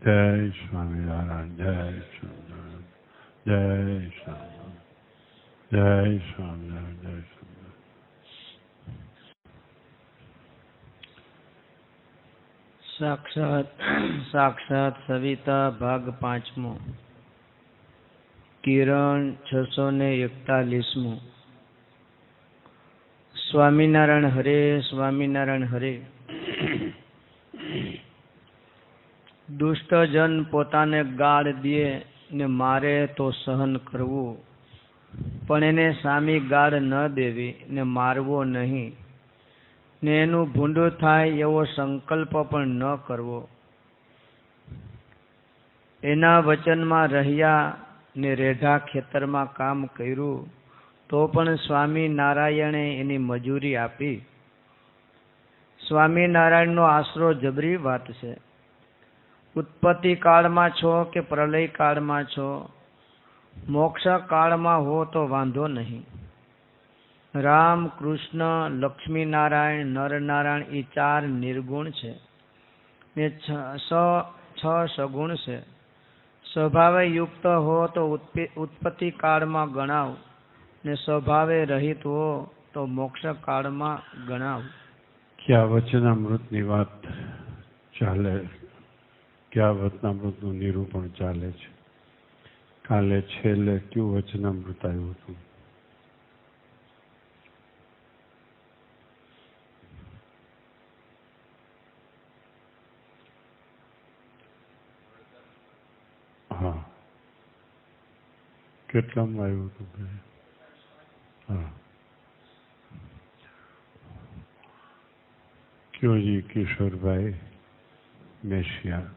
જય સ્વામિનારાયણ. જય સ્વામિનારાયણ. જય સ્વામિનારાયણ. જય સ્વામિનારાયણ. જય સ્વામિનારાયણ. સાક્ષાત સવિતા ભાગ 5મો. કિરણ 641મો. સ્વામિનારાયણ હરે. સ્વામિનારાયણ હરે. દુષ્ટજન પોતાને ગાળ દે ને મારે તો સહન કરવું, પણ એને સામી ગાળ ન દેવી ને મારવો નહીં, ને એનું ભૂંડું થાય એવો સંકલ્પ પણ ન કરવો. એના વચનમાં રહ્યા ને રેઢા ખેતરમાં કામ કર્યું તો પણ સ્વામિનારાયણે એની મજૂરી આપી. સ્વામિનારાયણનો આશરો જબરી વાત છે. ઉત્પત્તિ કાળમાં છો કે પ્રલય કાળમાં છો, મોક્ષ કાળમાં હો તો વાંધો નહીં. રામ, કૃષ્ણ, લક્ષ્મીનારાયણ, નરનારાયણ એ 4 નિર્ગુણ છે ને 6 સગુણ છે. સ્વભાવે યુક્ત હો તો ઉત્પત્તિ કાળમાં ગણાવ ને સ્વભાવે રહિત હો તો મોક્ષ કાળમાં ગણાવ. ક્યાં વચનામૃતની વાત ચાલે, ક્યાં વચનામૃતનું નિરૂપણ ચાલે છે. કાલે છેલ્લે કયું વચનામૃત આવ્યું હતું? હા, કેટલામાં આવ્યું હતું? હા, કયોજી કિશોરભાઈ મેશિયા.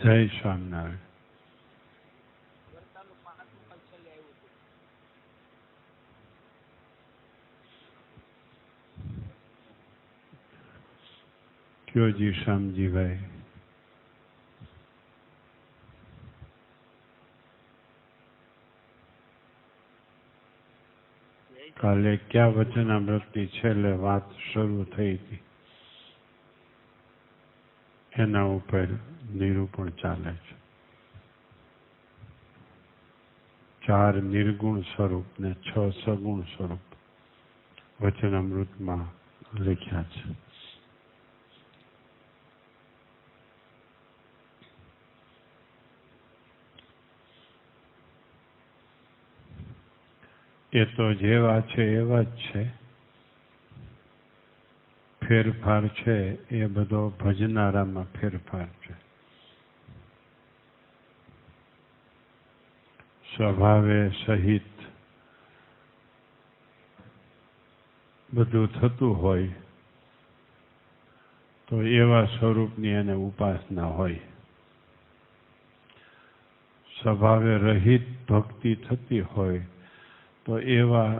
જય સ્વામિનારાયણ. કયોજી શામજીભાઈ. કાલે ક્યાં વચનામૃતની છેલ્લે વાત શરૂ થઈ હતી એના ઉપર નિરૂપણ ચાલે છે. 4 નિર્ગુણ સ્વરૂપ ને 6 સગુણ સ્વરૂપ વચનામૃતમાં લખ્યા છે. એ તો જેવા છે એવા જ છે. ફેરફાર છે એ બધો ભજનારામાં ફેરફાર છે. સ્વભાવે સહિત બધું થતું હોય તો એવા સ્વરૂપની એને ઉપાસના હોય. સ્વભાવે રહિત ભક્તિ થતી હોય તો એવા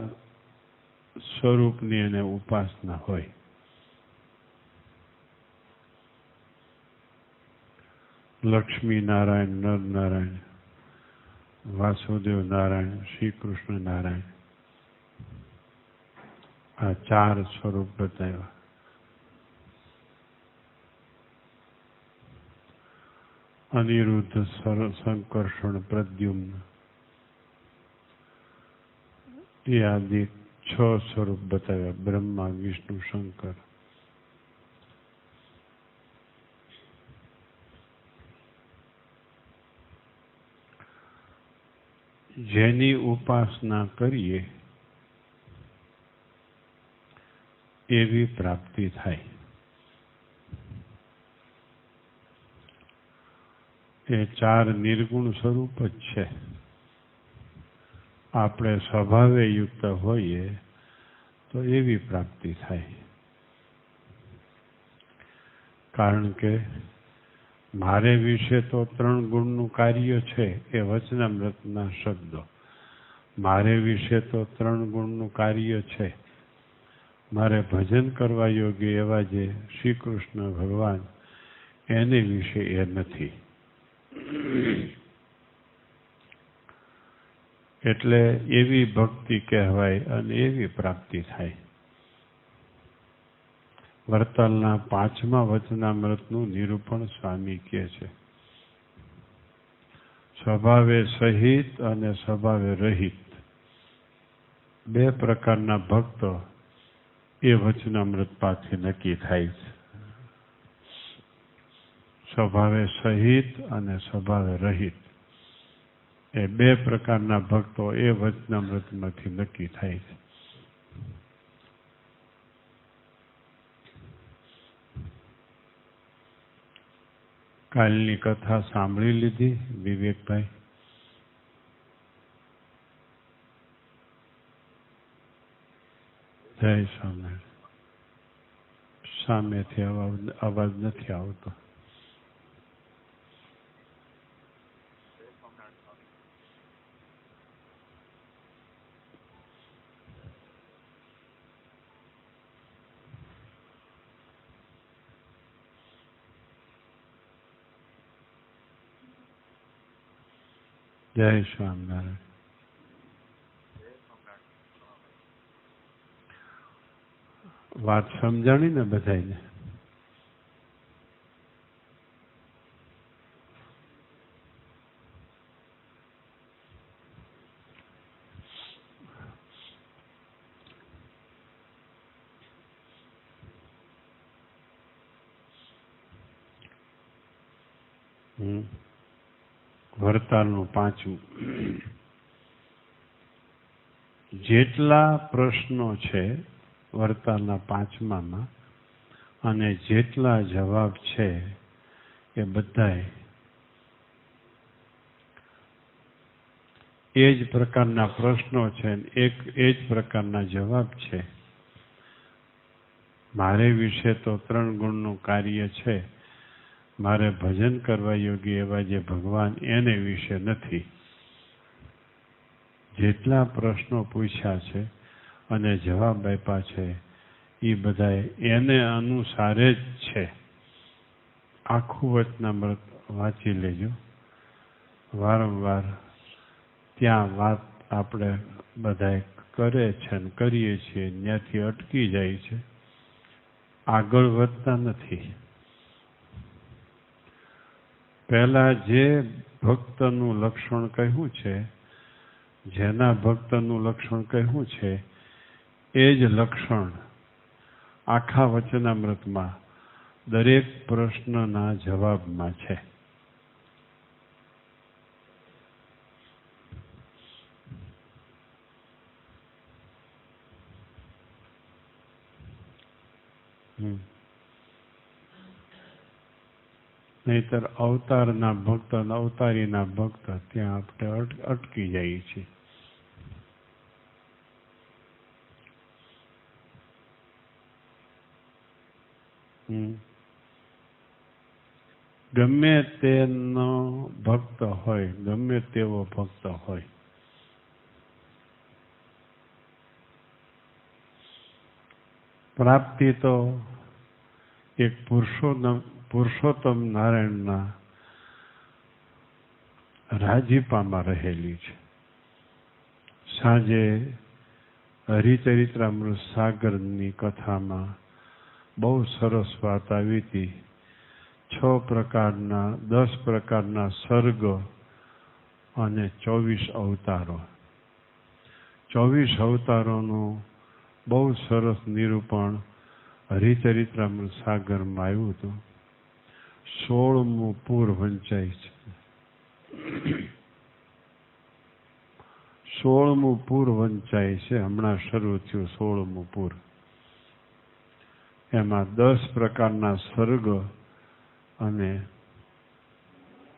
સ્વરૂપની એને ઉપાસના હોય. લક્ષ્મી નારાયણ, નર નારાયણ, વાસુદેવ નારાયણ, શ્રી કૃષ્ણ નારાયણ, આ 4 સ્વરૂપ બતાવ્યા. અનિરુદ્ધ, સંકર્ષણ, પ્રદ્યુમ્ન એ આદિ 6 સ્વરૂપ બતાવ્યા. બ્રહ્મા, વિષ્ણુ, શંકર. જેની ઉપાસના કરીએ એવી પ્રાપ્તિ થાય. એ 4 નિર્ગુણ સ્વરૂપ જ છે. આપણે સ્વભાવે યુક્ત હોઈએ તો એવી પ્રાપ્તિ થાય. કારણ કે મારે વિશે તો 3 ગુણનું કાર્ય છે એ વચનામૃતના શબ્દો. મારે વિશે તો 3 ગુણનું કાર્ય છે મારે ભજન કરવા યોગ્ય એવા જે શ્રી કૃષ્ણ ભગવાન એને વિશે એ નથી. એટલે એવી ભક્તિ કહેવાય અને એવી પ્રાપ્તિ થાય. વરતાલના 5મા વચનામૃતનું નિરૂપણ સ્વામી કહે છે. સ્વભાવે સહિત અને સ્વભાવે રહિત 2 પ્રકારના ભક્તો એ વચનામૃત પાછી નક્કી થાય છે. સ્વભાવે સહિત અને સ્વભાવે રહિત એ 2 પ્રકારના ભક્તો એ વચનામૃતમાંથી નક્કી થાય છે. કાલની કથા સાંભળી લીધી વિવેકભાઈ? જય સ્વામિનારાયણ. સામેથી અવાજ નથી આવતો. જય સ્વામિનારાયણ. વાત સમજાણી ને બધાને? વરતાલનું 5મું. જેટલા પ્રશ્નો છે વરતાલના 5મામાં અને જેટલા જવાબ છે એ બધાય એ જ પ્રકારના પ્રશ્નો છે, એ જ પ્રકારના જવાબ છે. મારે વિશે તો 3 ગુણનું કાર્ય છે, મારે ભજન કરવા યોગ્ય એવા જે ભગવાન એને વિશે નથી. જેટલા પ્રશ્નો પૂછ્યા છે અને જવાબ આપ્યા છે એ બધા એને અનુસારે જ છે. આખું વચનામૃત વાંચી લેજો. વારંવાર ત્યાં વાત આપણે બધા કરે છે ને કરીએ છીએ, ત્યાંથી અટકી જાય છે, આગળ વધતા નથી. પહેલા જે ભક્તનું લક્ષણ કહ્યું છે, જેના ભક્તનું લક્ષણ કહ્યું છે એ જ લક્ષણ આખા વચનામૃતમાં દરેક પ્રશ્નના જવાબમાં છે. નહીતર અવતારના ભક્ત અને અવતારીના ભક્ત ત્યાં આપણે અટકી જઈએ છીએ. ગમે તેનો ભક્ત હોય, ગમે તેવો ભક્ત હોય, પ્રાપ્તિ તો એક પુરુષોત્તમ નારાયણના રાજીપામાં રહેલી છે. સાંજે હરિચરિત્રામૃત સાગરની કથામાં બહુ સરસ વાત આવી હતી. 10 પ્રકારના સર્ગ અને 24 અવતારો. 24 અવતારોનું બહુ સરસ નિરૂપણ હરિચરિત્રામૃત સાગરમાં આવ્યું હતું. 16મું પૂર વંચાય છે. 16મું પૂર વંચાય છે. હમણાં શરૂ થયું 16મું પૂર. એમાં 10 પ્રકારના સર્ગ અને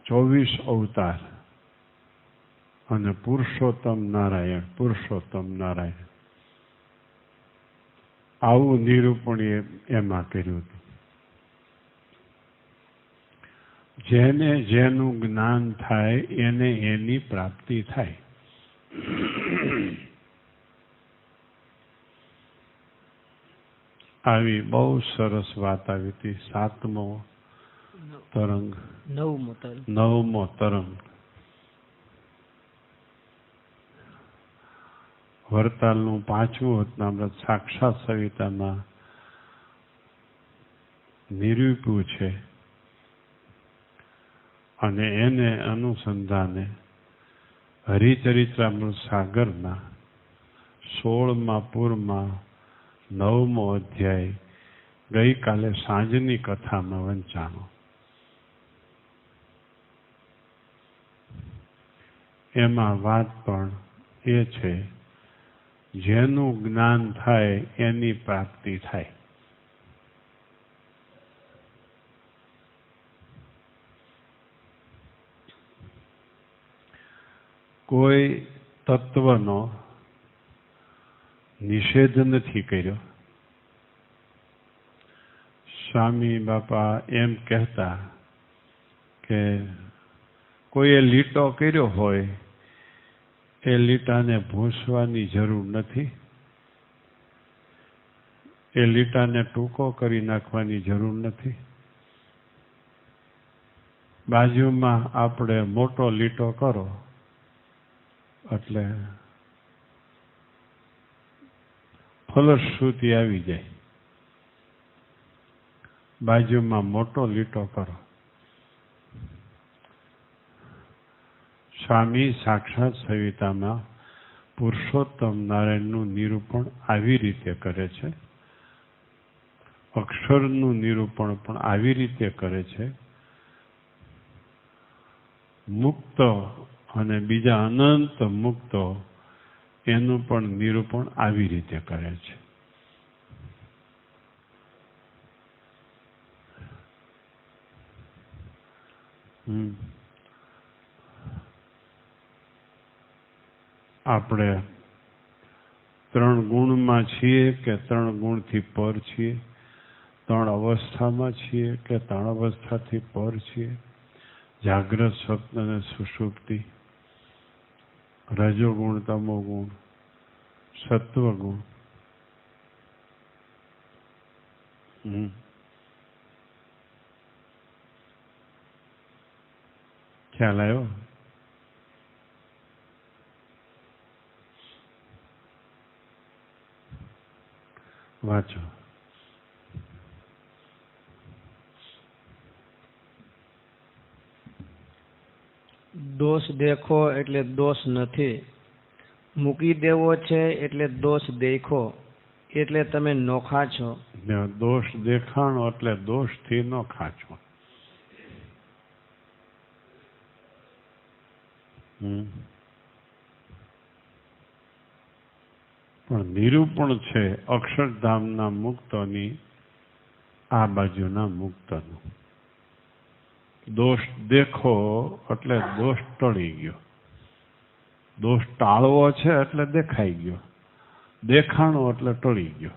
24 અવતાર અને પુરુષોત્તમ નારાયણ આવું નિરૂપણ એમાં કર્યું હતું. જેને જેનું જ્ઞાન થાય એને એની પ્રાપ્તિ થાય. આવી બહુ સરસ વાત આવી હતી. 7મો તરંગ, 9મો તરંગ. 9મો તરંગ. વરતાલનું 5મું વચનામૃત સાક્ષાત સવિતામાં નિરૂપ્યું છે અને એને અનુસંધાને હરિચરિત્રામૃત સાગરના 16મા પૂરમાં 9મો અધ્યાય ગઈકાલે સાંજની કથામાં વંચાણો. એમાં વાત પણ એ છે, જેનું જ્ઞાન થાય એની પ્રાપ્તિ થાય. કોઈ તત્વનો નિષેધ નથી કર્યો. સ્વામી બાપા એમ કહેતા કે કોઈએ લીટો કર્યો હોય એ લીટાને ભૂંસવાની જરૂર નથી, એ લીટાને ટૂંકો કરી નાખવાની જરૂર નથી. બાજુમાં આપણે મોટો લીટો કરો એટલે ફલશ્રુતિ આવી જાય. બાજુમાં મોટો લીટો કરો. સ્વામી સાક્ષાત સવિતામાં પુરુષોત્તમ નારાયણનું નિરૂપણ આવી રીતે કરે છે. અક્ષરનું નિરૂપણ પણ આવી રીતે કરે છે. મુક્ત અને બીજા અનંત મુક્તો એનું પણ નિરૂપણ આવી રીતે કરે છે. આપણે 3 ગુણમાં છીએ કે 3 ગુણથી પર છીએ, 3 અવસ્થામાં છીએ કે 3 અવસ્થાથી પર છીએ, જાગ્રત, સ્વપ્ન અને સુષુપ્તિ, રજોગુણ, તમોગુણ, સત્વગુણ. ખ્યાલ આવ્યો? વાંચો. દોષ દેખો એટલે દોષ નથી, મૂકી દેવો છે એટલે દોષ દેખો, એટલે તમે નોખા છો. દોષ દેખાણો એટલે દોષથી નોખા છો. પણ નિરૂપણ છે અક્ષરધામના મુક્તોની આ બાજુના મુક્તનું. દોષ દેખો એટલે દોષ ટળી ગયો, દોષ ટાળવો છે એટલે દેખાઈ ગયો, દેખાણો એટલે ટળી ગયો.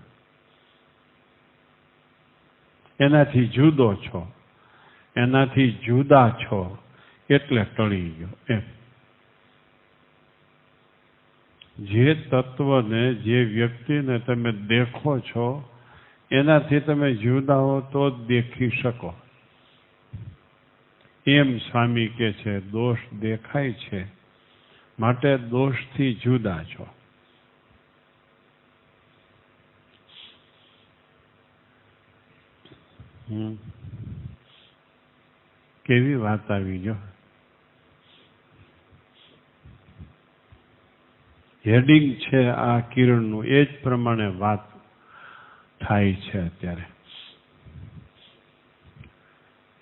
એનાથી જુદો છો, એનાથી જુદા છો એટલે ટળી ગયો. એમ જે તત્વને, જે વ્યક્તિને તમે દેખો છો એનાથી તમે જુદા હો તો જ દેખી શકો. એમ સ્વામી કહે છે દોષ દેખાય છે માટે દોષથી જુદા છો. કેવી વાત આવી જો. હેડિંગ છે આ કિરણનું, એ જ પ્રમાણે વાત થાય છે અત્યારે.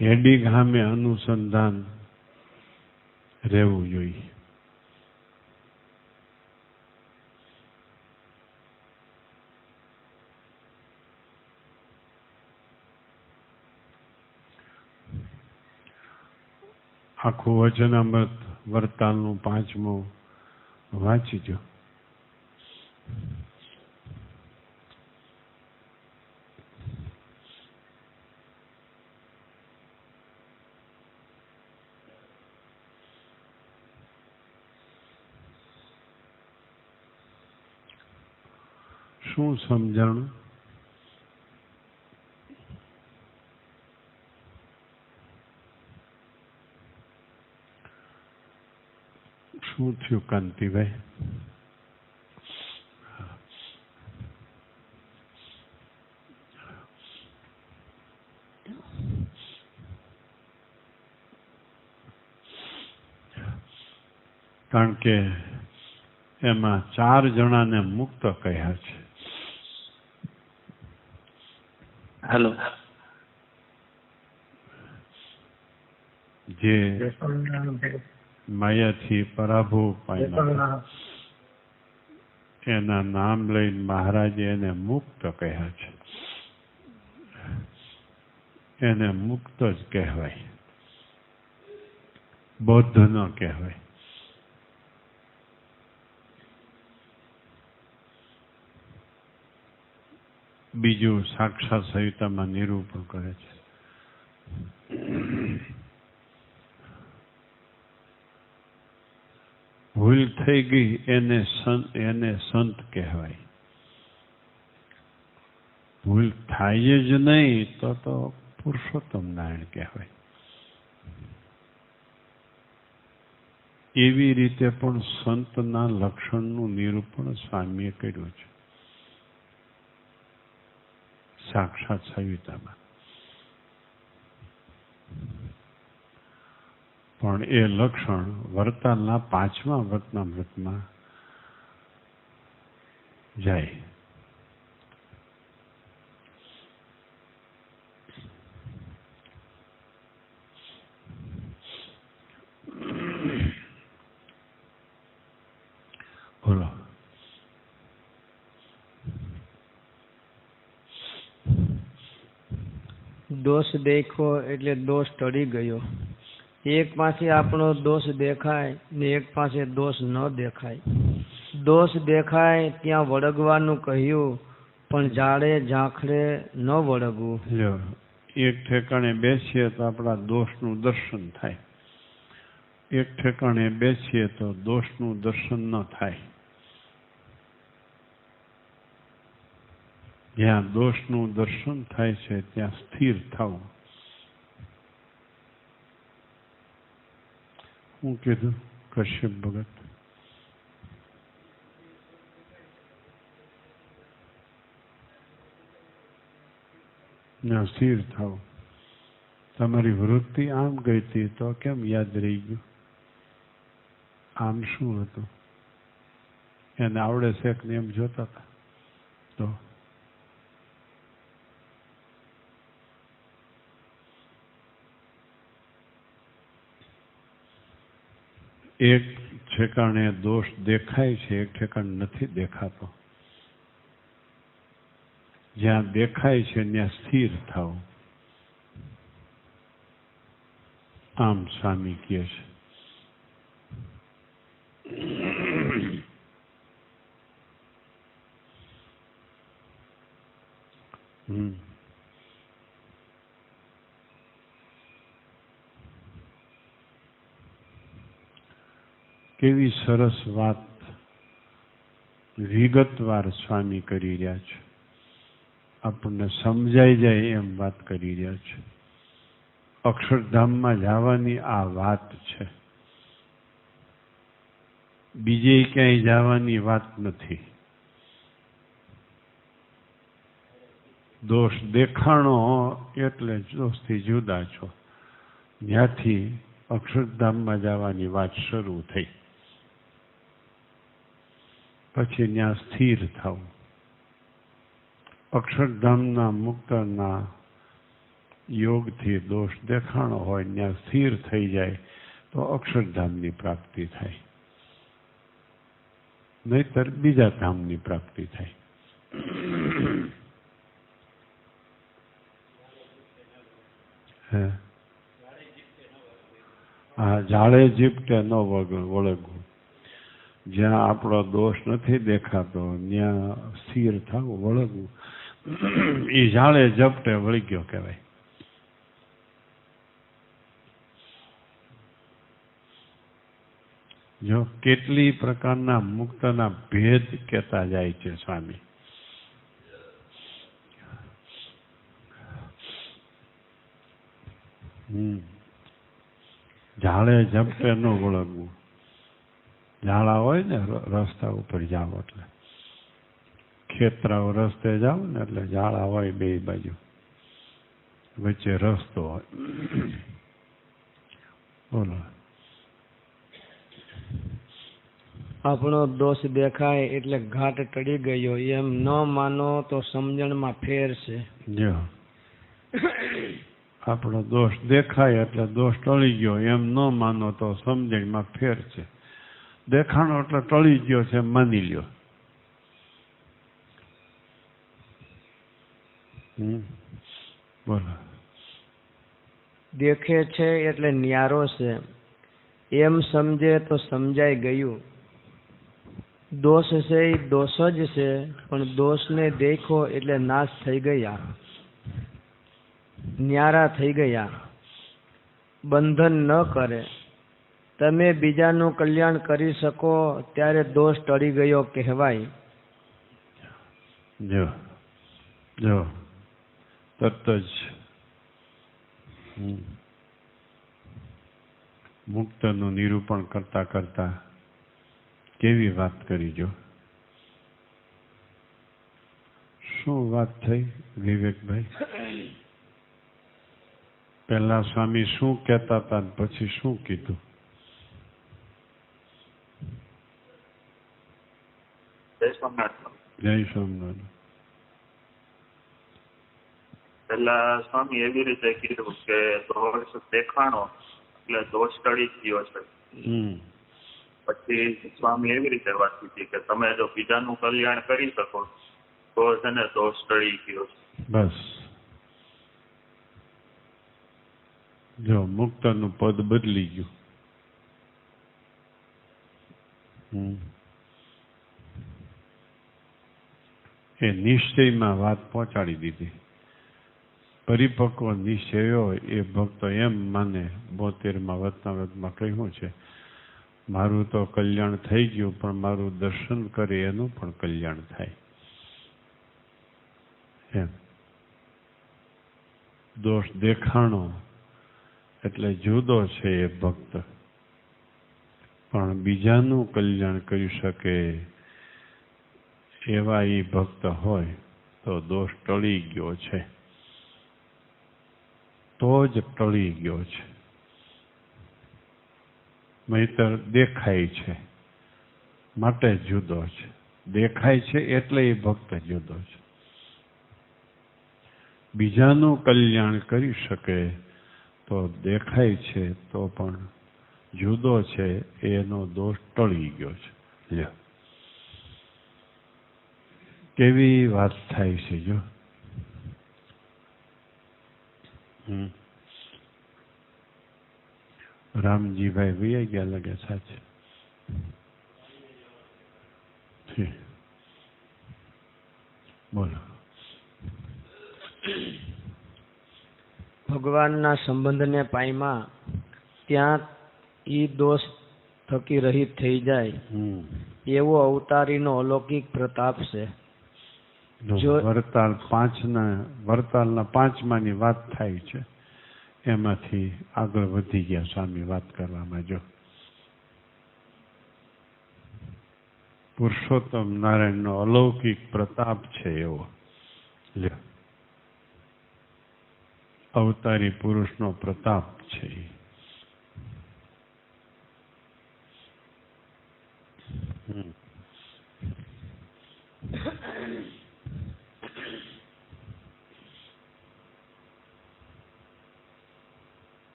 હેડિંગ સામે અનુસંધાન રહેવું જોઈએ. આખું વચનામૃત વરતાલનું 5મું વાંચીજો. શું સમજણ? શું થયું કાંતિભાઈ? કારણ કે એમાં 4 જણાને મુક્ત કહ્યા છે. હેલો. જે માયાથી પરાભવ પામ્યા એના નામ લઈને મહારાજે એને મુક્ત કહ્યા છે. એને મુક્ત જ કહેવાય, બૌદ્ધ ન કહેવાય. બીજું સાક્ષાત સંહિતામાં નિરૂપણ કરે છે. ભૂલ થઈ ગઈ એને સંત કહેવાય. ભૂલ થાય જ નહીં તો પુરુષોત્તમ નારાયણ કહેવાય. એવી રીતે પણ સંતના લક્ષણનું નિરૂપણ સ્વામીએ કર્યું છે સાક્ષાત સંહિતામાં. પણ એ લક્ષણ વરતાલના 5મા વતનામૃતમાં જાય. બોલો. દોષ દેખો એટલે દોષ ટળી ગયો. એક પાસે આપણો દોષ દેખાય ને એક પાસે દોષ ન દેખાય. દોષ દેખાય ત્યાં વળગવાનું કહ્યું, પણ જાડે ઝાંખરે ન વળગવું. જો એક ઠેકાણે બેસીએ તો આપણા દોષનું દર્શન થાય, એક ઠેકાણે બેસીએ તો દોષનું દર્શન ન થાય. જ્યાં દોષનું દર્શન થાય છે ત્યાં સ્થિર થવું. હું કીધું કશ્યપ ભગત? ત્યાં સ્થિર થવું. તમારી વૃત્તિ આમ ગઈ હતી તો કેમ યાદ રહી ગયું? આમ શું હતું? એને આવડે છે કે એમ જોતા હતા તો એક ઠેકાણે દોષ દેખાય છે, એક ઠેકાણે નથી દેખાતો. જ્યાં દેખાય છે ત્યાં સ્થિર થાવ. આમ સ્વામી કહે છે. કેવી સરસ વાત વિગતવાર સ્વામી કરી રહ્યા છે. આપણને સમજાઈ જાય એમ વાત કરી રહ્યા છે. અક્ષરધામમાં જવાની આ વાત છે, બીજે ક્યાંય જવાની વાત નથી. દોષ દેખાણો એટલે દોષથી જુદા છો. ત્યાંથી અક્ષરધામમાં જવાની વાત શરૂ થઈ. પછી ત્યાં સ્થિર થવું. અક્ષરધામના મુક્તના યોગથી દોષ દેખાણો હોય ત્યાં સ્થિર થઈ જાય તો અક્ષરધામની પ્રાપ્તિ થાય, નહીતર બીજા ધામની પ્રાપ્તિ થાય. હા, જાળે જીપટે ન વળગવું. જ્યાં આપણો દોષ નથી દેખાતો ત્યાં સ્થિર થવું, વળગવું. એ જાળે ઝપટે વળગ્યો કહેવાય. જો કેટલી પ્રકારના મુક્તના ભેદ કહેતા જાય છે સ્વામી. જાળે ઝપટે ન વળગવું. ઝાડા હોય ને રસ્તા ઉપર જાઓ એટલે ખેતરાઓ રસ્તે જાઓ ને એટલે ઝાડા હોય બે બાજુ, વચ્ચે રસ્તો હોય. બોલો. આપણો દોષ દેખાય એટલે ઘાટ ટળી ગયો એમ ન માનો તો સમજણમાં ફેર છે. જો આપણો દોષ દેખાય એટલે દોષ ટળી ગયો એમ ન માનો તો સમજણમાં ફેર છે. દેખાણો એટલે ટળી ગયો છે માની લ્યો. બોલો. દેખે છે એટલે ન્યારો છે એમ સમજે તો સમજાઈ ગયું. દોષ છે એ દોષ જ છે, પણ દોષને દેખો એટલે નાશ થઈ ગયા, ન્યારા થઈ ગયા. બંધન ન કરે. તમે બીજાનું કલ્યાણ કરી શકો ત્યારે દોષ ટળી ગયો કહેવાય. જો જો તરત જ મુક્તનું નિરૂપણ કરતા કરતા કેવી વાત કરી. જો શું વાત થઈ વિવેકભાઈ? પહેલા સ્વામી શું કહેતા હતા પછી શું કીધું? જય સોમનાથ. પેલા સ્વામી એવી રીતે કીધું કે દોષ દેખાણો એટલે દોષ ટળી ગયો છે. પછી સ્વામી એવી રીતે વાત કીધી કે તમે જો બીજાનું કલ્યાણ કરી શકો તો છે ને દોષ ટળી ગયો છે. બસ જો મુક્તનું પદ બદલી ગયું. એ નિશ્ચયમાં વાત પહોંચાડી દીધી. પરિપક્વ નિશ્ચય હોય એ ભક્તો એમ માને, 72માં વતનાવતમાં કહ્યું છે, મારું તો કલ્યાણ થઈ ગયું પણ મારું દર્શન કરે એનું પણ કલ્યાણ થાય. એમ દોષ દેખાણો એટલે જુદો છે એ ભક્ત, પણ બીજાનું કલ્યાણ કરી શકે એવા એ ભક્ત હોય તો દોષ ટળી ગયો છે, તો જ ટળી ગયો છે. નહીંતર દેખાય છે માટે જુદો છે. દેખાય છે એટલે એ ભક્ત જુદો છે. બીજાનું કલ્યાણ કરી શકે તો દેખાય છે તો પણ જુદો છે, એનો દોષ ટળી ગયો છે. લ્યો કેવી વાત થાય છે. જો રામજીભાઈ વૈયા ગયા લાગે સાચે. બોલો. ભગવાનના સંબંધને પાયમાં ત્યાં ઈ દોષ થકી રહિત થઈ જાય એવો અવતારીનો અલૌકિક પ્રતાપ છે. વરતાલના 5માની વાત થાય છે, એમાંથી આગળ વધી ગયા સ્વામી વાત કરવામાં. જો પુરુષોત્તમ નારાયણનો અલૌકિક પ્રતાપ છે એવો. લ્યો અવતારી પુરુષનો પ્રતાપ છે.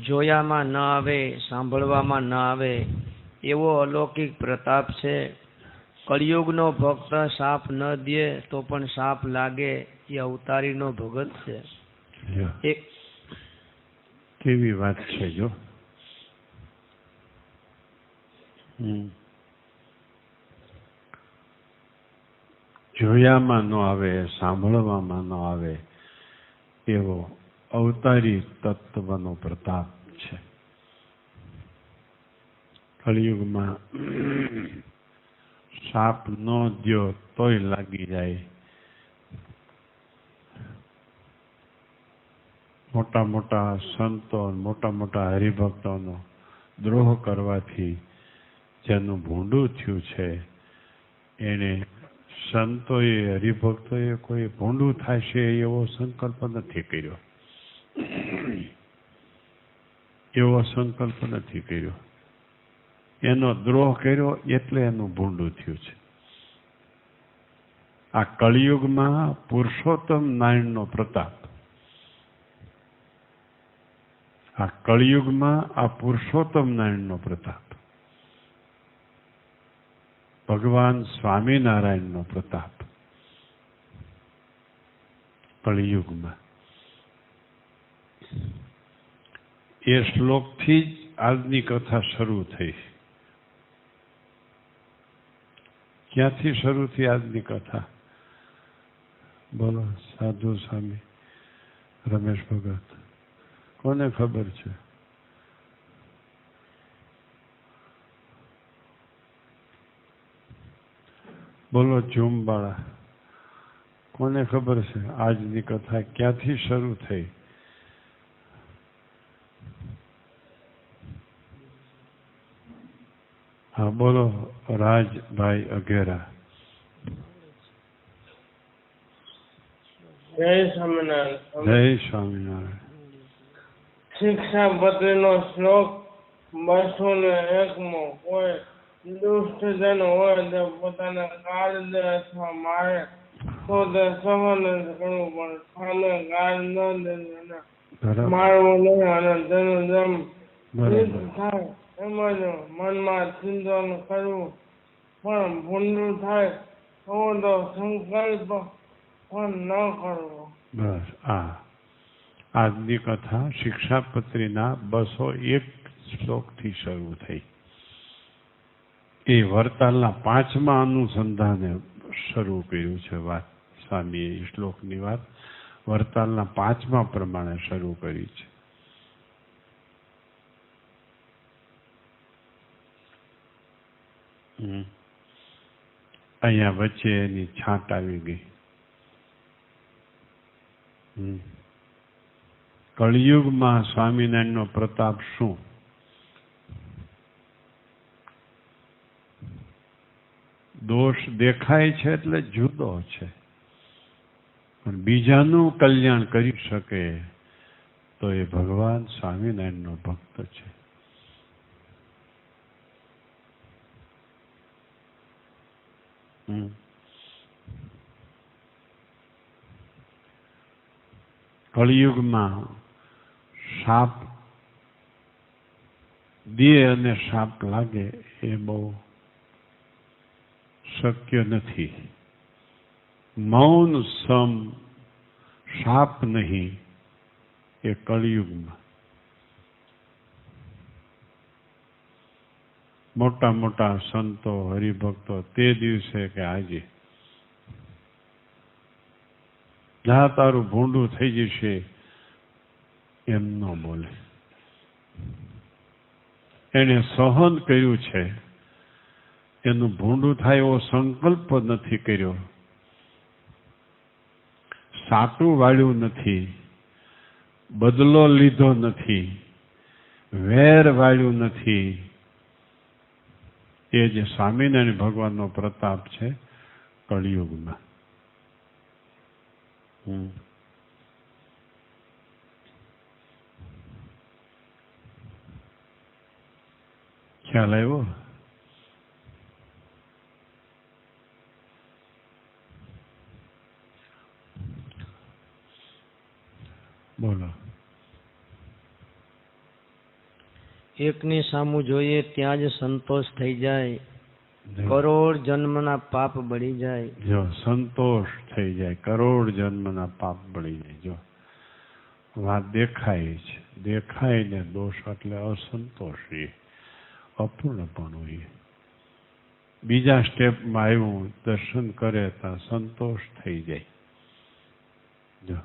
જોયામાં ન આવે, સાંભળવામાં ન આવે એવો અલૌકિક પ્રતાપ છે. કળિયુગનો ભક્ત સાપ ન દે તો પણ સાપ લાગે એ અવતારીનો ભગત છે. કેવી વાત છે. જો જોયામાં ન આવે, સાંભળવામાં ન આવે એવો અવતારી તત્વનો પ્રતાપ છે. કળિયુગમાં સાપ ન દ્યો તોય લાગી જાય. મોટા મોટા સંતો મોટા મોટા હરિભક્તોનો દ્રોહ કરવાથી જેનું ભૂંડું થયું છે એને સંતોએ હરિભક્તોએ કોઈ ભૂંડું થશે એવો સંકલ્પ નથી કર્યો. એવો સંકલ્પ નથી કર્યો. એનો દ્રોહ કર્યો એટલે એનું ભૂંડું થયું છે. આ કળિયુગમાં પુરુષોત્તમ નારાયણનો પ્રતાપ, આ કળિયુગમાં આ પુરુષોત્તમ નારાયણનો પ્રતાપ, ભગવાન સ્વામિનારાયણનો પ્રતાપ કળિયુગમાં. એ શ્લોકથી જ આજની કથા શરૂ થઈ. ક્યાંથી શરૂ થઈ આજની કથા? બોલો સાધુ સ્વામી રમેશ ભગત, કોને ખબર છે? બોલો ઝૂમવાળા, કોને ખબર છે આજની કથા ક્યાંથી શરૂ થઈ? હા બોલો રાજભાઈ અઘેરા. જય સ્વામિનારાયણ. જય સ્વામિનારાયણ. શિક્ષાપત્રીનો શ્લોક 201મો. કોઈ દુષ્ટજન હોય તો પોતાના કાળને અથવા મારે તો તે સહન જ કરવું પડે. સામે ગાળ ન દેવી, મારવું નહીં અને તેનું જેમ જીત થાય એમ જ મનમાં ચિંતન કરવું. પણ ભૂંડું થાય તો સંકલ્પ પણ ન કરવો. બસ આજની કથા શિક્ષાપત્રીના 201 શ્લોકથી શરૂ થઈ. એ વરતાલના 5મા અનુસંધાને શરૂ કર્યું છે વાત. સ્વામીએ એ શ્લોકની વાત વરતાલના 5મા પ્રમાણે શરૂ કરી છે. અહીંયા વચ્ચે એની છાંટ આવી ગઈ. કળિયુગમાં સ્વામિનારાયણનો પ્રતાપ શું? દોષ દેખાય છે એટલે જુદો છે, પણ બીજાનું કલ્યાણ કરી શકે તો એ ભગવાન સ્વામિનારાયણનો ભક્ત છે. કળિયુગમાં સાપ દે અને સાપ લાગે એ બહુ શક્ય નથી. મૌન સમ સાપ નહીં એ કળિયુગમાં. મોટા મોટા સંતો હરિભક્તો તે દિવસે કે આજે જા તારું ભૂંડું થઈ જશે એમ ન બોલે. એને સહન કર્યું છે, એનું ભૂંડું થાય એવો સંકલ્પ નથી કર્યો, સાટું વાળ્યું નથી, બદલો લીધો નથી, વેર વાળ્યું નથી. એ જે સ્વામિનારાયણ ભગવાનનો પ્રતાપ છે કળિયુગમાં. ખ્યાલ આવ્યો? બોલો. એકની સામું જોઈએ ત્યાં જ સંતોષ થઈ જાય, કરોડ જન્મના પાપ બળી જાય. જો સંતોષ થઈ જાય, કરોડ જન્મના પાપ બળી જાય. જો વાત દેખાય છે, દેખાય ને દોષ એટલે અસંતોષ, એ અપૂર્ણપણું. એ બીજા સ્ટેપમાં આવ્યું, દર્શન કરે ત્યાં સંતોષ થઈ જાય. જો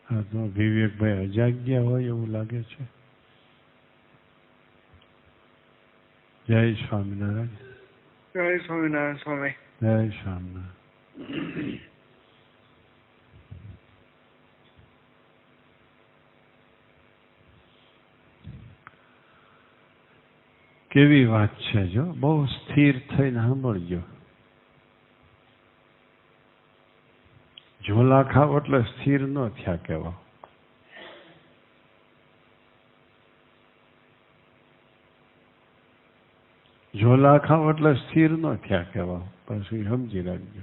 હા તો વિવેકભાઈ અજાગ્યા હોય એવું લાગે છે. જય સ્વામિનારાયણ. જય સ્વામિનારાયણ સ્વામી. જય સ્વામિનારાયણ. કેવી વાત છે, જો બહુ સ્થિર થઈને સાંભળજો. ઝોલા ખાવ એટલે સ્થિર ન થયા કહેવા. ઝોલા ખાવ એટલે સ્થિર ન થયા કહેવા. પછી સમજી રાખજો.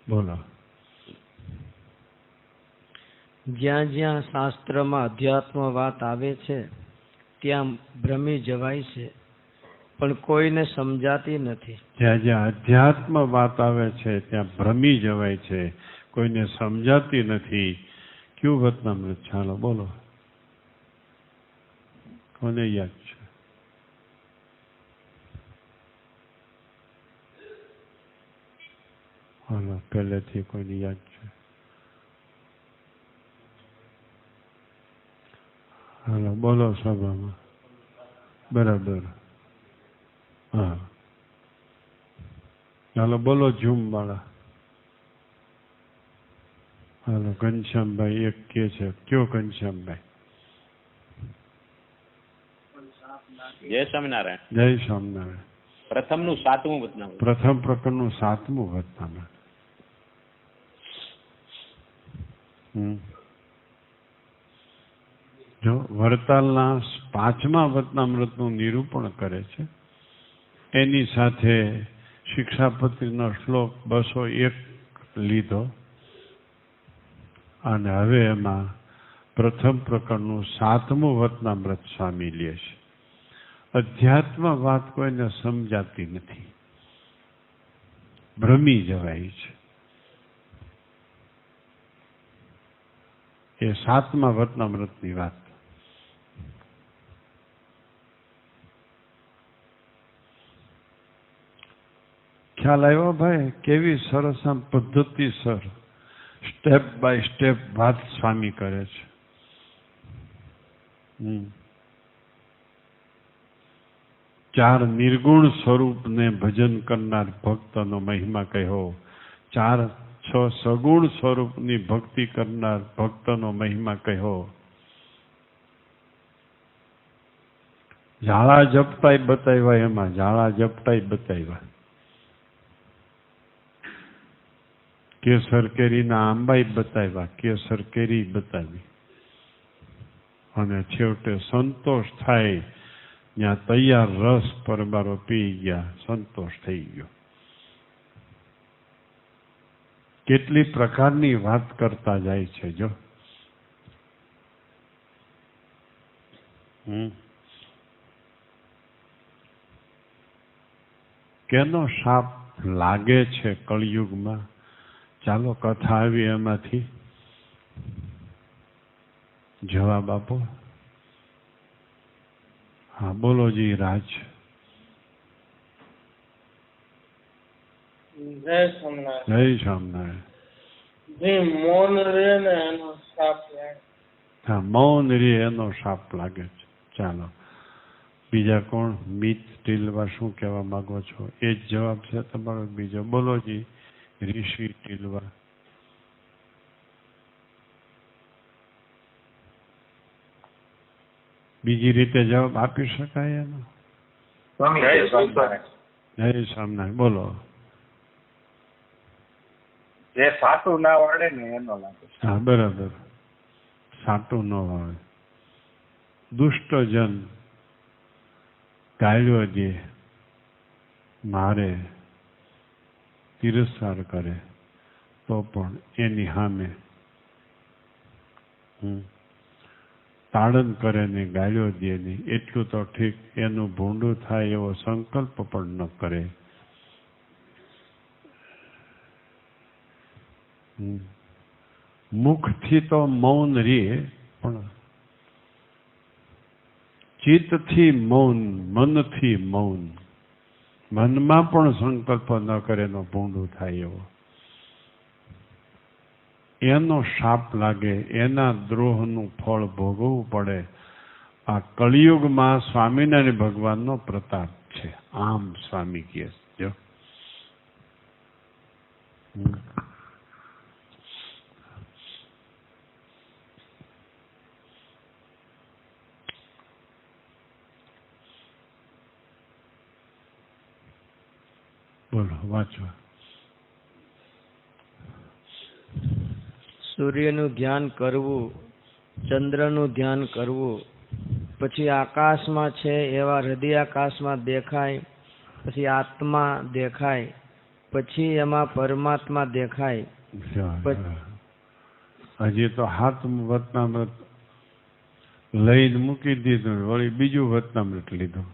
બોલો. જ્યાં જ્યાં શાસ્ત્રમાં અધ્યાત્મ વાત આવે છે ત્યાં ભ્રમી જવાય છે, પણ કોઈને સમજાતી નથી. જ્યાં જ્યાં અધ્યાત્મ વાત આવે છે ત્યાં ભ્રમી જવાય છે, કોઈને સમજાતી નથી. ક્યુ વતનામૃત? ચાલો બોલો. કોને યાદ છે? હાલો, પહેલેથી કોઈને યાદ છે? હાલો બોલો સભામાં. બરાબર. હા હાલો બોલો ઝૂમ વાળા. હાલો ઘનશ્યામભાઈ એક કે છે. કયો ઘનશ્યામભાઈ? જય સ્વામિનારાયણ. જય સ્વામિનારાયણ. પ્રથમનું 7મું વતનામૃત. પ્રથમ પ્રકરણનું 7મું વતનામૃત. જો વરતાલના 5મા વતનામૃતનું નિરૂપણ કરે છે. એની સાથે શિક્ષાપત્રીનો શ્લોક 201 લીધો અને હવે એમાં પ્રથમ પ્રકરણનું 7મું વતનામૃત સ્વામી લે છે. અધ્યાત્મ વાત કોઈને સમજાતી નથી, ભ્રમી જવાય છે. એ 7મા વતનામૃતની વાત. ખ્યાલ આવ્યો ભાઈ? કેવી સરસ આમ પદ્ધતિસર સ્ટેપ બાય સ્ટેપ વાત સ્વામી કરે છે. ચાર નિર્ગુણ સ્વરૂપને ભજન કરનાર ભક્તનો મહિમા કહ્યો. 4-6 સગુણ સ્વરૂપની ભક્તિ કરનાર ભક્તનો મહિમા કહ્યો. ઝાડા ઝપટાઈ બતાવ્યા, એમાં ઝાડા ઝપટાઈ બતાવ્યા. કેસર કેરીના આંબાઈ બતાવ્યા, કેસર કેરી બતાવી. અને છેવટે સંતોષ થાય ત્યાં તૈયાર રસ પરબારો પી ગયા, સંતોષ થઈ ગયો. કેટલી પ્રકારની વાત કરતા જાય છે. જો કેનો શાપ લાગે છે કળિયુગમાં? ચાલો કથા આવી એમાંથી જવાબ આપો. હા બોલો જી રાજ. જય સ્વામિનારાયણ. જય સ્વામિનારાયણ. જે મૌન રહે ને એનો શાપ લાગે. હા મૌન રે એનો શાપ લાગે છે. ચાલો બીજા કોણ? મિત ટીલવા શું કહેવા માંગો છો? એ જ જવાબ છે તમારો? બીજો બોલો જી. ઋષિ ટીલવા. બીજી રીતે જવાબ આપી શકાય એનો? જય સ્વામિનારાયણ. બોલો. જે સાટું ના વાળે ને એનો લાગે. હા બરાબર. સાટું ન વાળે. દુષ્ટજન ગાળ્યો દે, મારે, તિરસ્કાર કરે તો પણ એની સામે તાડન કરે ને ગાળ્યો દે નહીં. એટલું તો ઠીક, એનું ભૂંડું થાય એવો સંકલ્પ પણ ન કરે. મુખથી તો મૌન રે, પણ ચિત્તથી મૌન, મનથી મૌન, મનમાં પણ સંકલ્પ ન કરે એનો ભૂંડું થાય એવો, એનો શાપ લાગે, એના દ્રોહનું ફળ ભોગવવું પડે. આ કળિયુગમાં સ્વામિનારાયણ ભગવાનનો પ્રતાપ છે. આમ સ્વામી કહે છે. જો બોલો, વાંચો. સૂર્યનું ધ્યાન કરવું, ચંદ્રનું ધ્યાન કરવું, પછી આકાશમાં છે એવા હૃદયાકાશમાં દેખાય, પછી આત્મા દેખાય, પછી એમાં પરમાત્મા દેખાય. હજી તો હાથમાં વતનામૃત લઈને મૂકી દીધું, વળી બીજું વતનામૃત લીધું.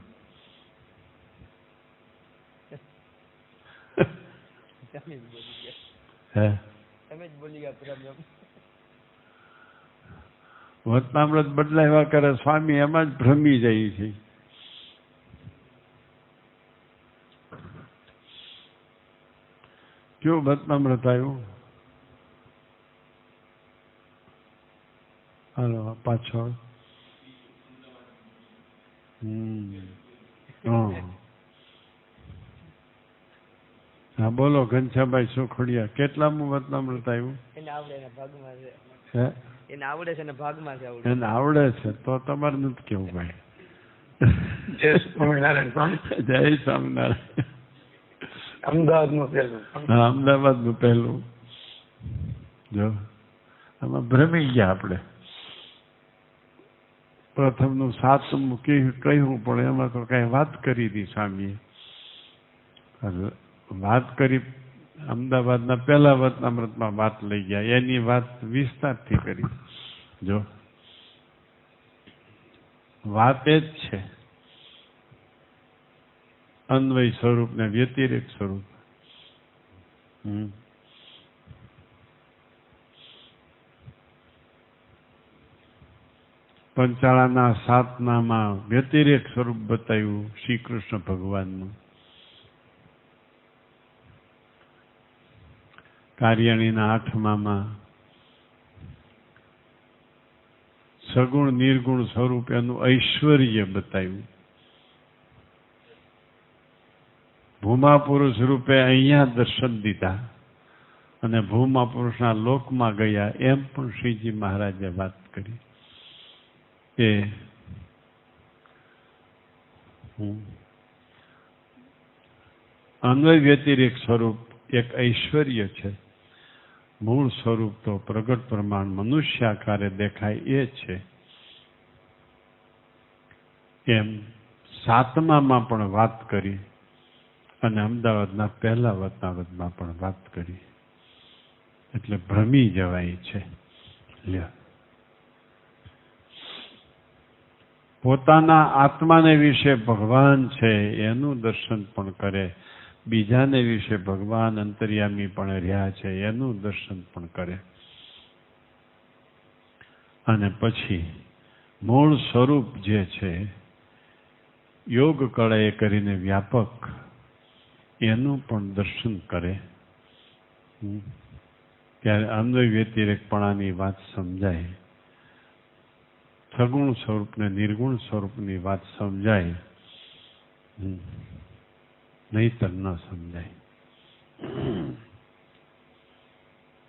વતનામૃત બદલાવ્યા કરે સ્વામી, એમાં જ ભ્રમી જાય છે. કયું વતનામૃત આવ્યું? હાલો પાછળ. હા બોલો ઘનશ્યામભાઈ સુખડિયા, કેટલામું વતનામૃત આવ્યું? એને આવડે છે ભાગમાં છે. હે? એને આવડે છે ને ભાગમાં છે. એને આવડે છે તો તમારે નથી કેવું ભાઈ. જય સ્વામિનારાયણ. જય સ્વામિનારાયણ. અમદાવાદનું પહેલું. હા, અમદાવાદનું પહેલું. જો આમાં ભ્રમી ગયા આપણે. પ્રથમનું સાતમું કહ્યું પણ એમાં તો કઈ વાત કરી હતી સ્વામીએ. વાત કરી અમદાવાદના પહેલા વતનામૃતમાં વાત લઈ ગયા, એની વાત વિસ્તારથી કરી. જો વાત એ જ છે, અન્વય સ્વરૂપ ને વ્યતિરેક સ્વરૂપ. પંચાળાના સાતનામાં વ્યતિરેક સ્વરૂપ બતાવ્યું શ્રી કૃષ્ણ ભગવાનનું. કાર્યાણીના આઠમામાં સગુણ નિર્ગુણ સ્વરૂપ એનું ઐશ્વર્ય બતાવ્યું. ભૂમા પુરુષ રૂપે અહીંયા દર્શન દીધા અને ભૂમા પુરુષના લોકમાં ગયા, એમ પણ શ્રીજી મહારાજે વાત કરી. એ અન્વય વ્યતિરેક સ્વરૂપ એક ઐશ્વર્ય છે. મૂળ સ્વરૂપ તો પ્રગટ પ્રમાણ મનુષ્યાકારે દેખાય એ છે. એમ સાતમામાં પણ વાત કરી અને અમદાવાદના પહેલા વતનામૃતમાં પણ વાત કરી. એટલે ભ્રમી જવાય છે. લ્યો, પોતાના આત્માને વિશે ભગવાન છે એનું દર્શન પણ કરે, બીજાને વિશે ભગવાન અંતર્યામી પણ રહ્યા છે એનું દર્શન પણ કરે, અને પછી મૂળ સ્વરૂપ જે છે યોગ કળાએ કરીને વ્યાપક એનું પણ દર્શન કરે. ત્યારે અન્વય વ્યતિરેકપણાની વાત સમજાય, સગુણ સ્વરૂપ ને નિર્ગુણ સ્વરૂપની વાત સમજાય, નહીતર ન સમજાય.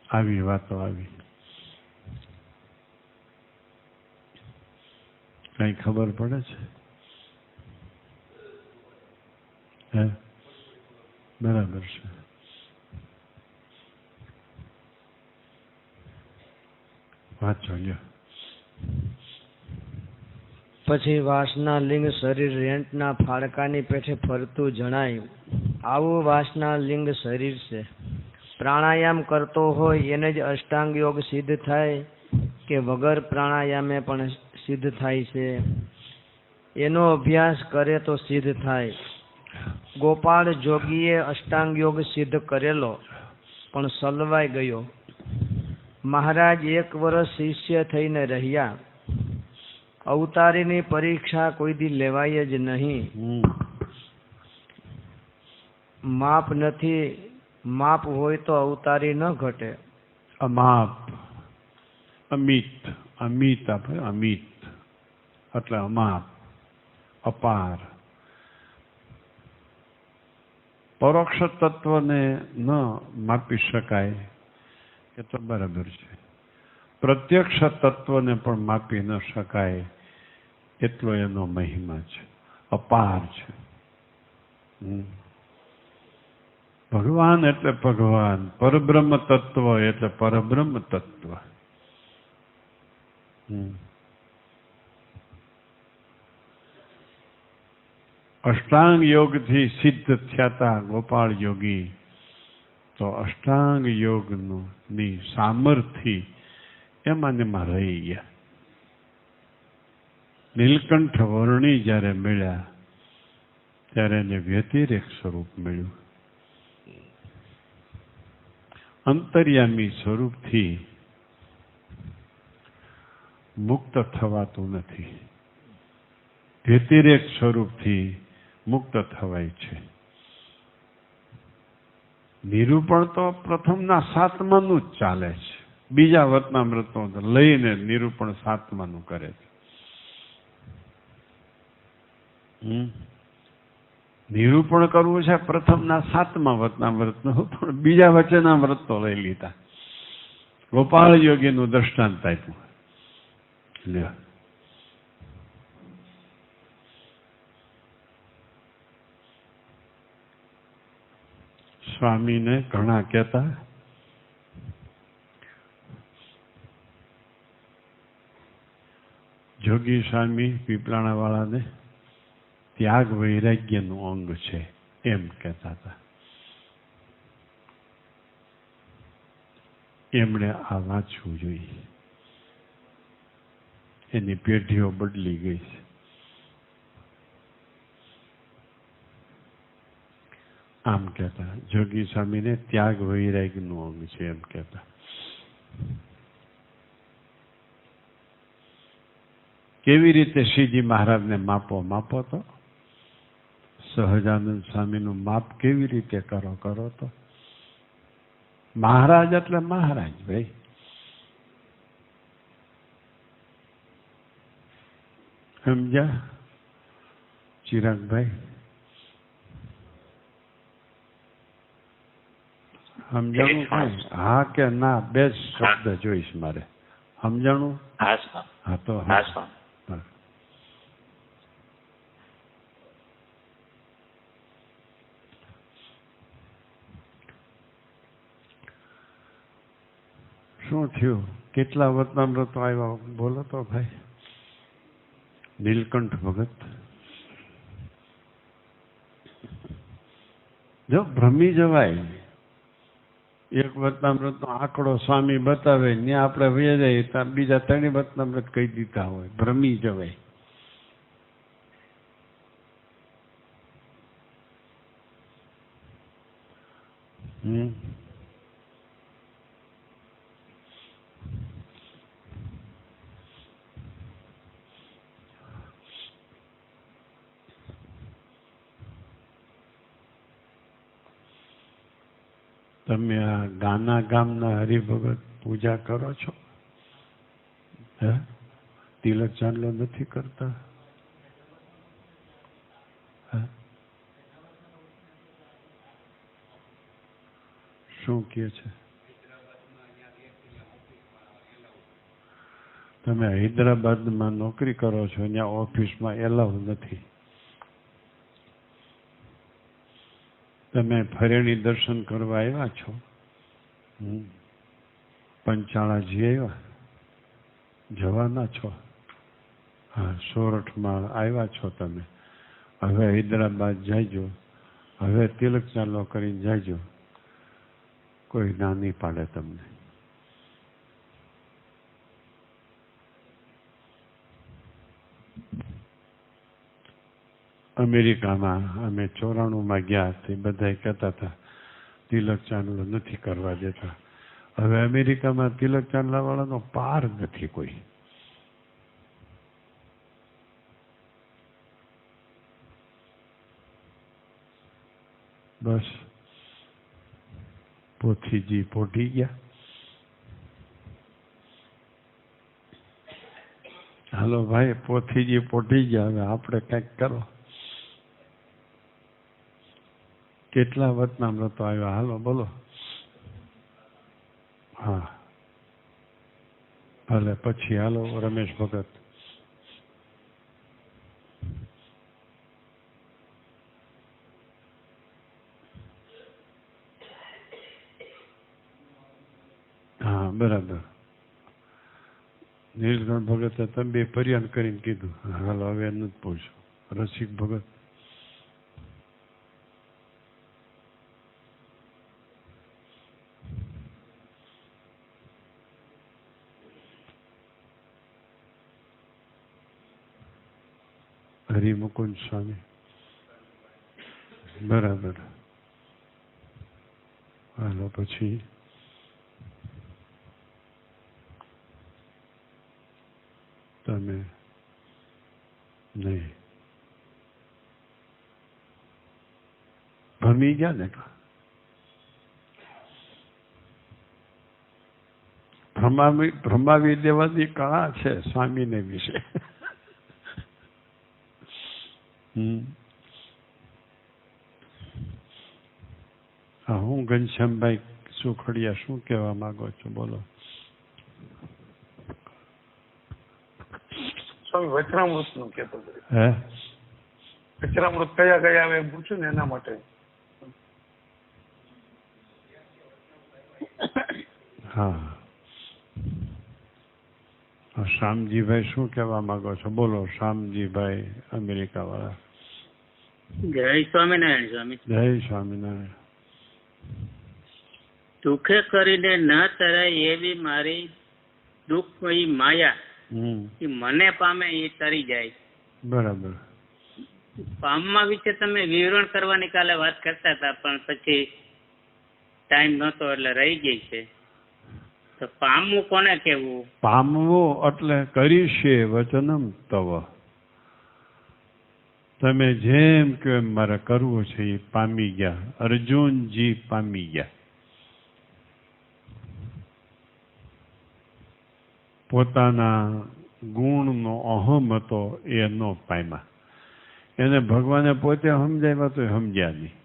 આવી વાતો આવી. કઈ ખબર પડે છે? હે, બરાબર છે. વાંચો લ્યો. પછી વાસના લિંગ શરીર રેંટના ફાળકાની પેઠે ફરતું જણાયું. આવું વાસના લિંગ શરીર છે. પ્રાણાયામ કરતો હોય એને જ અષ્ટાંગ યોગ સિદ્ધ થાય કે વગર પ્રાણાયામે પણ સિદ્ધ થાય છે? એનો અભ્યાસ કરે તો સિદ્ધ થાય. ગોપાળ જોગીએ અષ્ટાંગ યોગ સિદ્ધ કરેલો પણ સલવાઈ ગયો. મહારાજ 1 વર્ષ શિષ્ય થઈને રહ્યા, અવતારીની પરીક્ષા કોઈ દી લેવાય જ નહીં. માપ નથી, માપ હોય તો અવતારી ન ઘટે. અમાપ, અમિત, અમિત આપણે અમિત એટલે અમાપ, અપાર. પરોક્ષ તત્વને ન માપી શકાય એ તો બરાબર છે. પ્રત્યક્ષ તત્વને પણ માપી ન શકાય એટલો એનો મહિમા છે, અપાર છે. ભગવાન એટલે ભગવાન, પરબ્રહ્મ તત્વ એટલે પરબ્રહ્મ તત્વ. અષ્ટાંગ યોગથી સિદ્ધ થયા હતા ગોપાળ યોગી, તો અષ્ટાંગ યોગની સામર્થ્ય એમાં રહી ગયા. નીલકંઠ વર્ણી જ્યારે મળ્યા ત્યારે એને વ્યતિરેક સ્વરૂપ મળ્યું. અંતર્યામી સ્વરૂપથી મુક્ત થવાતું નથી, વ્યતિરેક સ્વરૂપથી મુક્ત થવાય છે. નિરૂપણ તો પ્રથમના સાતમાનું જ ચાલે છે, બીજા વતનામૃતો લઈને નિરૂપણ સાતમાનું કરે છે. નિરૂપણ કરવું છે પ્રથમના સાતમા વતનામૃતનું, પણ બીજા વચ્ચેના વ્રતો લઈ લીધા. ગોપાળ યોગીનું દ્રષ્ટાંત આપ્યું. લ્યો, સ્વામીને ઘણા કહેતા જોગી સ્વામી પીપળાણા વાળાને ત્યાગ વૈરાગ્યનું અંગ છે એમ કહેતા હતા. એમણે આ વાંચવું જોઈએ. એની પેઢીઓ બદલી ગઈ છે. આમ કહેતા જોગી સ્વામીને ત્યાગ વૈરાગ્યનું અંગ છે એમ કહેતા. કેવી રીતે શ્રીજી મહારાજને માપો તો સહજાનંદ સ્વામીનું માપ કેવી રીતે કરો તો. મહારાજ એટલે મહારાજ ભાઈ. સમજ્યા ચિરાગભાઈ? સમજાણું કઈ? હા કે ના બે શબ્દ જોઈશ મારે. સમજાણું? હા તો શું થયું? કેટલા વતનામૃતો આવ્યા બોલો તો ભાઈ. નીલકંઠ ભગત જો ભ્રમી જવાય. એક વતનામૃતનો આંકડો સ્વામી બતાવે ને આપણે વહી જાય ત્યાં બીજા ત્રણેય વતનામૃત કહી દીધા હોય, ભ્રમી જવાય. તમે આ ગાના ગામના હરિભગત પૂજા કરો છો? હે, તિલક ચાંદલો નથી કરતા? શું કહે છે? તમે હૈદરાબાદમાં નોકરી કરો છો, ત્યાં ઓફિસમાં એલાવ નથી. તમે ફરેણી દર્શન કરવા આવ્યા છો? પંચાળાજી આવ્યા? જવાના છો? હા, સોરઠમાં આવ્યા છો તમે. હવે હૈદરાબાદ જાયજો, હવે તિલક ચાલો કરીને જાયજો. કોઈ ના નહીં પાડે તમને. અમેરિકામાં અમે 94માં ગયા તે બધા કહેતા હતા તિલક ચાંદલો નથી કરવા દેતા. હવે અમેરિકામાં તિલક ચાંદલા વાળાનો પાર નથી કોઈ. બસ પોથીજી પોઢી ગયા. હાલો ભાઈ, પોથીજી પોઢી ગયા, હવે આપણે કંઈક કરો. કેટલા વતનામૃતો આવ્યા? હાલો બોલો. હા ભલે, પછી હાલો રમેશ ભગત. હા બરાબર. નીલકંઠ ભગતે તમે બે ફરિયાદ કરીને કીધું. હાલો હવે નથી પૂછો. રસિક ભગત. હરિમુકુંદ સ્વામી. બરાબર. હાલો પછી તમે નહીં ભમી ગયા ને? ભ્રમાવી દેવાની કળા છે સ્વામીને વિશે. હા, હું ઘનશ્યામભાઈ સુખડિયા શું કહેવા માંગો છો? બોલો. સ્વામી વચનામૃત નું કહેતો હતો. હે, વચનામૃત કયા કયા આવે એમ પૂછ્યું ને એના માટે. હા, શ્યામજીભાઈ શું કહેવા માંગો છો? બોલો શ્યામજીભાઈ અમેરિકા વાળા. જય સ્વામિનારાયણ સ્વામી. જય સ્વામિનારાયણ. દુઃખે કરીને ન તરાય એવી મારી દુઃખમયી માયા, એ મને પામે એ તરી જાય. બરાબર. પામવા વિશે તમે વિવરણ કરવાની કાલે વાત કરતા હતા, પણ પછી ટાઈમ નહોતો એટલે રહી ગઈ છે. તો પામવું કોને કેવું? પામવું એટલે કરીશે વચનમ તવ. તમે જેમ કે એમ મારે કરવું છે એ પામી ગયા. અર્જુનજી પામી ગયા. પોતાના ગુણનો અહમ હતો એ ન પામ્યા. એને ભગવાને પોતે સમજાવ્યા તો સમજ્યા નહીં.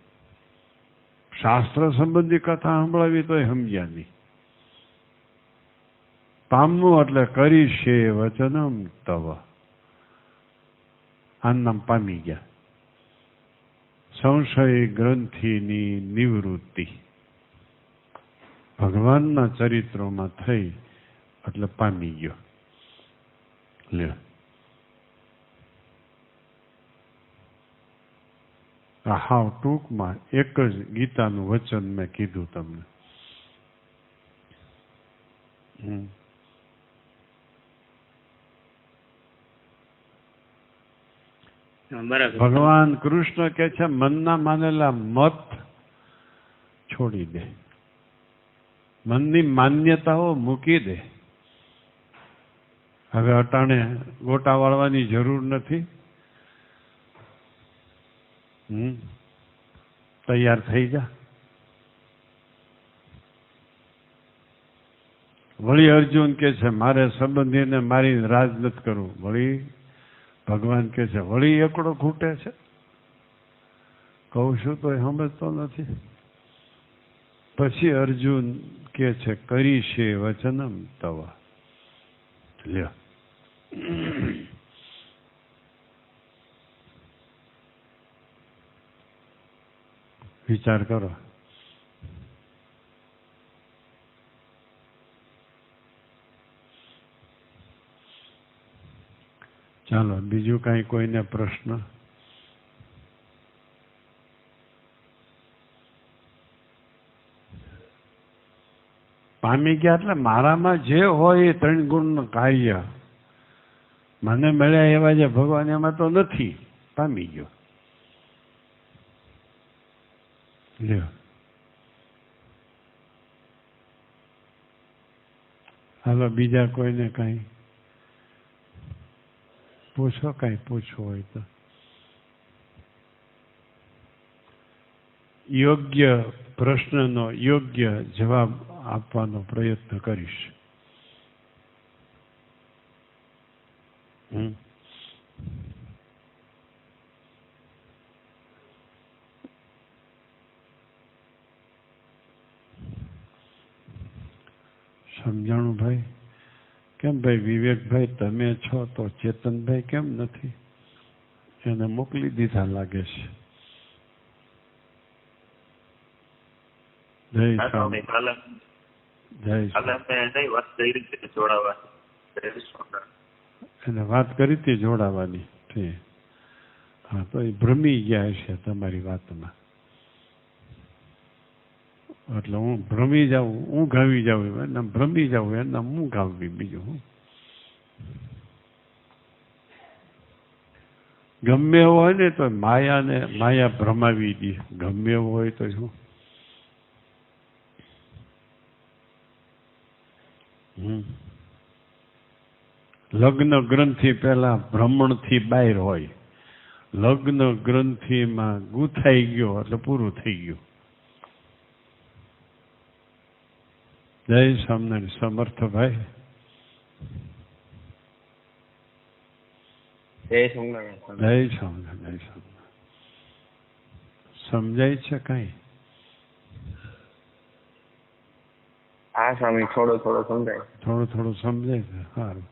શાસ્ત્ર સંબંધી કથા સંભળાવી તો સમજ્યા નહીં. પામવું એટલે કરીશે વચનમ તવ. આનું નામ પામી ગયા. સંશય ગ્રંથિની નિવૃત્તિ ભગવાનના ચરિત્રોમાં થઈ એટલે પામી ગયો. લે, હાવ ટૂંકમાં એક જ ગીતાનું વચન મેં કીધું તમને. ભગવાન કૃષ્ણ કે છે મનના માનેલા મત છોડી દે, મનની માન્યતાઓ મૂકી દે. હવે અટાણે ગોટા વાળવાની જરૂર નથી. તૈયાર થઈ જા. વળી અર્જુન કે છે મારે સંબંધીને મારી રાજ નથી કરવું. વળી ભગવાન કે છે વળી એકડો ખૂટે છે. કહું છું તો સમજતો નથી. પછી અર્જુન કે છે કરીશે વચનમ તવ. લ્યો, વિચાર કરો. ચાલો, બીજું કાંઈ કોઈને પ્રશ્ન? પામી ગયા એટલે મારામાં જે હોય એ 3 ગુણનું કાર્ય મને મળ્યા એવા જે ભગવાન એમાં તો નથી. પામી ગયો. લ્યો, હાલો, બીજા કોઈને કાંઈ પૂછો, કાંઈ પૂછવું હોય તો. યોગ્ય પ્રશ્નનો યોગ્ય જવાબ આપવાનો પ્રયત્ન કરીશ. સમજાણું ભાઈ? કેમ ભાઈ વિવેકભાઈ તમે છો તો ચેતનભાઈ કેમ નથી? એને મોકલી દીધા લાગે છે. જય સ્વામી. એને વાત કરી હતી જોડાવાની. હા તો એ ભ્રમી ગયા છે તમારી વાતમાં. એટલે હું ભ્રમી જાઉં, હું ગાવી જાઉં, એના ભ્રમી જાઉં, એના હું ગાવી. બીજું હું ગમે એવું હોય ને તો માયા ભ્રમાવી દે. ગમે એવું હોય તો શું? લગ્ન ગ્રંથિ પહેલા ભ્રમણથી બહાર હોય. લગ્ન ગ્રંથિમાં ગૂંથાઈ ગયો એટલે પૂરું થઈ ગયું. જય સ્વામિનારાયણ. સમર્થભાઈ જય સ્વામિનારાયણ. જય સ્વામિનારાયણ. જય સ્વામિનારાયણ. સમજાય છે કઈ? હા સ્વામી, થોડો સમજાય. થોડું સમજાય છે. સારું.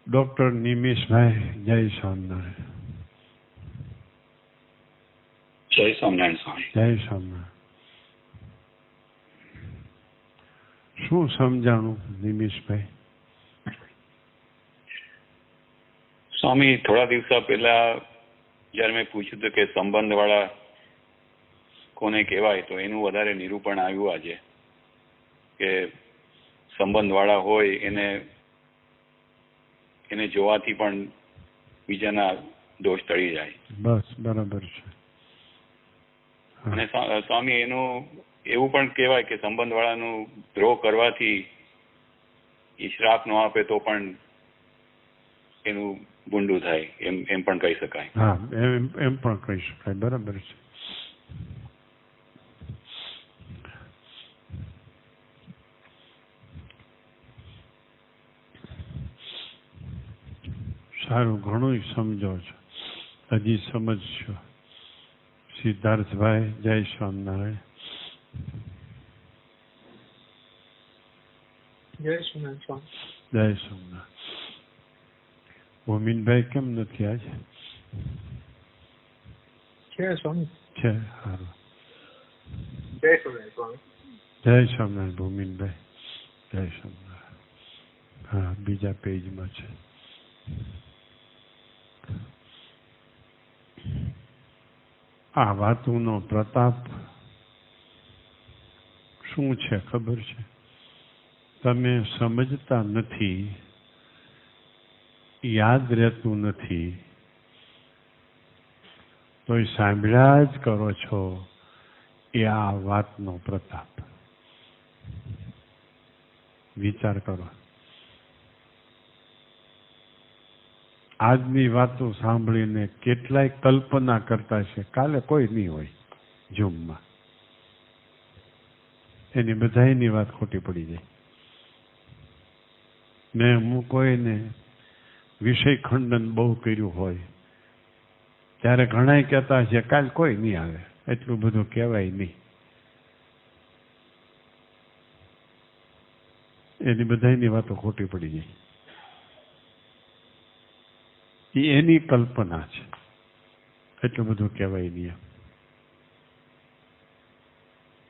ડોક્ટર નિમિષભાઈ જય સ્વામિનારાયણ. જય સ્વામિનારાયણ સ્વામી. જય સ્વામિનારાયણ. શું સમજાણું નિમિષભાઈ? સ્વામી, થોડા દિવસો પહેલા જયારે મેં પૂછ્યું હતું કે સંબંધ વાળા કોને કહેવાય, તો એનું વધારે નિરૂપણ આવ્યું આજે કે સંબંધ વાળા હોય એને જોવાથી પણ બીજાના દોષ ટળી જાય. બસ બરાબર છે. અને સ્વામી એનું એવું પણ કહેવાય કે સંબંધ વાળાનું દ્રોહ કરવાથી એ શ્રાપ ન આપે તો પણ એનું ગુંડું થાય, એમ પણ કહી શકાય. હા, એમ પણ કહી શકાય. બરાબર છે. સારું, ઘણું સમજો છો, હજી સમજશો. સિદ્ધાર્થભાઈ જય સ્વામિનારાયણ. જય સ્વામિનારાયણ. જય સ્વામિનારાયણ. મોમીનભાઈ કેમ નથી આજે? છે સ્વામી. છે. સારું. જય સ્વામિનારાયણ સ્વામી. જય સ્વામિનારાયણ ભૂમિનભાઈ. જય સ્વામિનારાયણ. હા, બીજા પેજમાં છે. આ વાતોનો પ્રતાપ શું છે ખબર છે? તમે સમજતા નથી, યાદ રહેતું નથી, તો એ સાંભળ્યા જ કરો છો. એ આ વાતનો પ્રતાપ. વિચાર કરો. આજની વાતો સાંભળીને કેટલાય કલ્પના કરતા છે કાલે કોઈ નહીં હોય જૂમમાં. એની બધાની વાત ખોટી પડી જાય. મેં હું કોઈને વિષય ખંડન બહુ કર્યું હોય ત્યારે ઘણા કહેતા છે કાલ કોઈ નહીં આવે. એટલું બધું કહેવાય નહીં. એની બધાની વાતો ખોટી પડી જાય. એની કલ્પના છે. એટલું બધું કહેવાય નહીં.